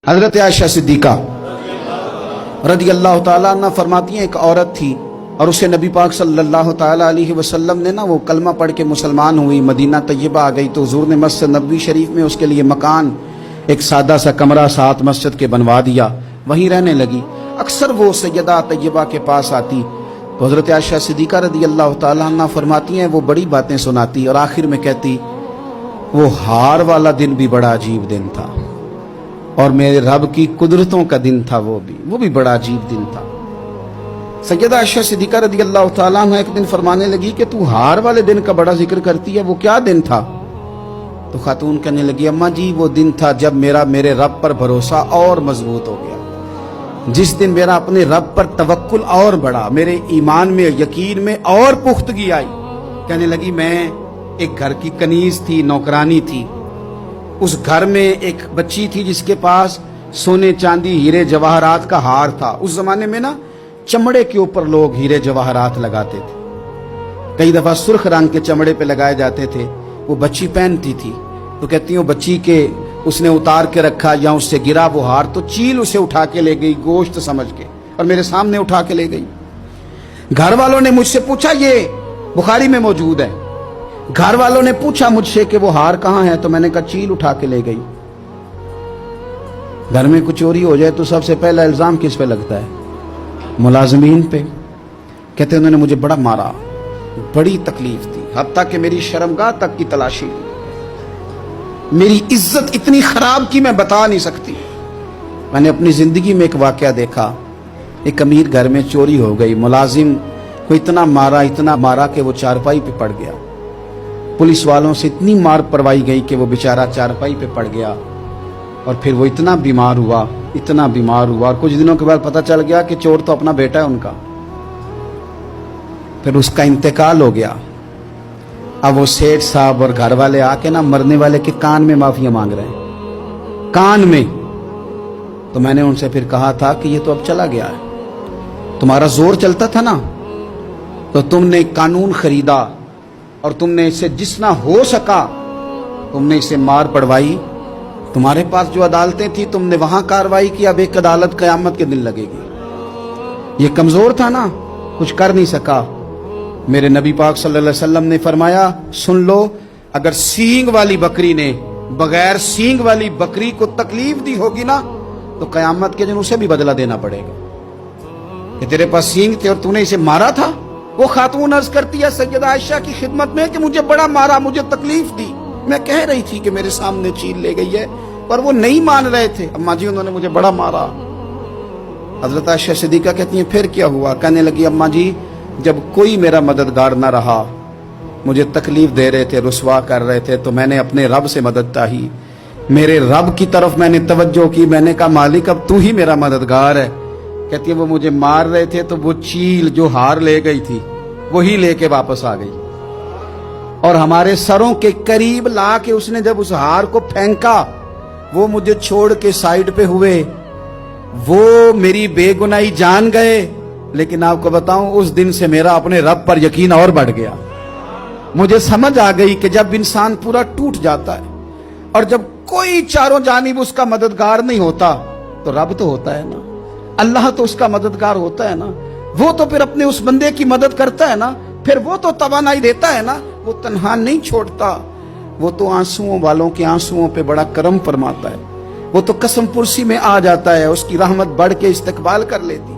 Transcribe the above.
حضرت عائشہ صدیقہ رضی اللہ تعالیٰ عنہ فرماتی ہیں ایک عورت تھی اور اسے نبی پاک صلی اللہ تعالیٰ علیہ وسلم نے وہ کلمہ پڑھ کے مسلمان ہوئی، مدینہ طیبہ آ گئی تو حضور نے مسجد نبوی شریف میں اس کے لیے مکان ایک سادہ سا کمرہ ساتھ مسجد کے بنوا دیا، وہیں رہنے لگی۔ اکثر وہ سیدہ طیبہ کے پاس آتی تو حضرت عائشہ صدیقہ رضی اللہ تعالیٰ عنہ فرماتی ہیں وہ بڑی باتیں سناتی اور آخر میں کہتی وہ ہار والا دن بھی بڑا عجیب دن تھا اور میرے رب کی قدرتوں کا دن تھا، وہ بھی بڑا عجیب دن تھا۔ سیدہ عائشہ صدیقہ رضی اللہ تعالیٰ عنہ ایک دن فرمانے لگی کہ تو ہار والے دن کا بڑا ذکر کرتی ہے، وہ کیا دن تھا؟ تو خاتون کہنے لگی اماں جی وہ دن تھا جب میرے رب پر بھروسہ اور مضبوط ہو گیا، جس دن میرا اپنے رب پر توکل اور بڑھا، میرے ایمان میں یقین میں اور پختگی آئی۔ کہنے لگی میں ایک گھر کی کنیز تھی، نوکرانی تھی، اس گھر میں ایک بچی تھی جس کے پاس سونے چاندی ہیرے جواہرات کا ہار تھا۔ اس زمانے میں چمڑے کے اوپر لوگ ہیرے جواہرات لگاتے تھے، کئی دفعہ سرخ رنگ کے چمڑے پہ لگائے جاتے تھے، وہ بچی پہنتی تھی تو کہتی ہوں بچی کے اس نے اتار کے رکھا یا اس سے گرا وہ ہار تو چیل اسے اٹھا کے لے گئی گوشت سمجھ کے اور میرے سامنے اٹھا کے لے گئی۔ گھر والوں نے مجھ سے پوچھا، یہ بخاری میں موجود ہے، گھر والوں نے پوچھا مجھ سے کہ وہ ہار کہاں ہے تو میں نے کہا چیل اٹھا کے لے گئی۔ گھر میں کچھ چوری ہو جائے تو سب سے پہلا الزام کس پہ لگتا ہے؟ ملازمین پہ۔ کہتے انہوں نے مجھے بڑا مارا، بڑی تکلیف تھی، حتیٰ کہ میری شرمگاہ تک کی تلاشی لی، میری عزت اتنی خراب کی میں بتا نہیں سکتی۔ میں نے اپنی زندگی میں ایک واقعہ دیکھا، ایک امیر گھر میں چوری ہو گئی، ملازم کو اتنا مارا کہ وہ چارپائی پہ پڑ گیا، پولیس والوں سے اتنی مار پروائی گئی کہ وہ بیچارہ چارپائی پہ پڑ گیا اور پھر وہ اتنا بیمار ہوا اور کچھ دنوں کے بعد پتہ چل گیا کہ چور تو اپنا بیٹا ہے ان کا، پھر اس کا انتقال ہو گیا۔ اب وہ سیٹھ صاحب اور گھر والے آ کے مرنے والے کے کان میں معافیاں مانگ رہے ہیں، کان میں۔ تو میں نے ان سے پھر کہا تھا کہ یہ تو اب چلا گیا ہے، تمہارا زور چلتا تھا نا تو تم نے قانون خریدا اور تم نے اسے جتنا ہو سکا تم نے اسے مار پڑوائی، تمہارے پاس جو عدالتیں تھی تم نے وہاں کاروائی کی، اب ایک عدالت قیامت کے دن لگے گی۔ یہ کمزور تھا نا، کچھ کر نہیں سکا۔ میرے نبی پاک صلی اللہ علیہ وسلم نے فرمایا سن لو، اگر سینگ والی بکری نے بغیر سینگ والی بکری کو تکلیف دی ہوگی نا تو قیامت کے دن اسے بھی بدلہ دینا پڑے گا کہ تیرے پاس سینگ تھے اور تو نے اسے مارا تھا۔ وہ خاتون عرض کرتی ہے سیدہ عائشہ کی خدمت میں کہ مجھے بڑا مارا، مجھے تکلیف دی، میں کہہ رہی تھی کہ میرے سامنے چیل لے گئی ہے پر وہ نہیں مان رہے تھے، اماں جی انہوں نے مجھے بڑا مارا۔ حضرت عائشہ صدیقہ کہتی ہیں پھر کیا ہوا؟ کہنے لگی اماں جی جب کوئی میرا مددگار نہ رہا، مجھے تکلیف دے رہے تھے، رسوا کر رہے تھے، تو میں نے اپنے رب سے مدد چاہی، میرے رب کی طرف میں نے توجہ کی، میں نے کہا مالک اب تو ہی میرا مددگار ہے۔ کہتی ہے وہ مجھے مار رہے تھے تو وہ چیل جو ہار لے گئی تھی وہی لے کے واپس آ گئی اور ہمارے سروں کے قریب لا کے اس نے جب اس ہار کو پھینکا وہ مجھے چھوڑ کے سائیڈ پہ ہوئے، وہ میری بے گناہی جان گئے، لیکن آپ کو بتاؤں اس دن سے میرا اپنے رب پر یقین اور بڑھ گیا۔ مجھے سمجھ آ گئی کہ جب انسان پورا ٹوٹ جاتا ہے اور جب کوئی چاروں جانب اس کا مددگار نہیں ہوتا تو رب تو ہوتا ہے نا، اللہ تو اس کا مددگار ہوتا ہے نا، وہ تو پھر اپنے اس بندے کی مدد کرتا ہے نا، پھر وہ تو توانائی دیتا ہے نا، وہ تنہا نہیں چھوڑتا، وہ تو آنسوؤں والوں کے آنسوؤں پہ بڑا کرم فرماتا ہے، وہ تو قسم پرسی میں آ جاتا ہے، اس کی رحمت بڑھ کے استقبال کر لیتی۔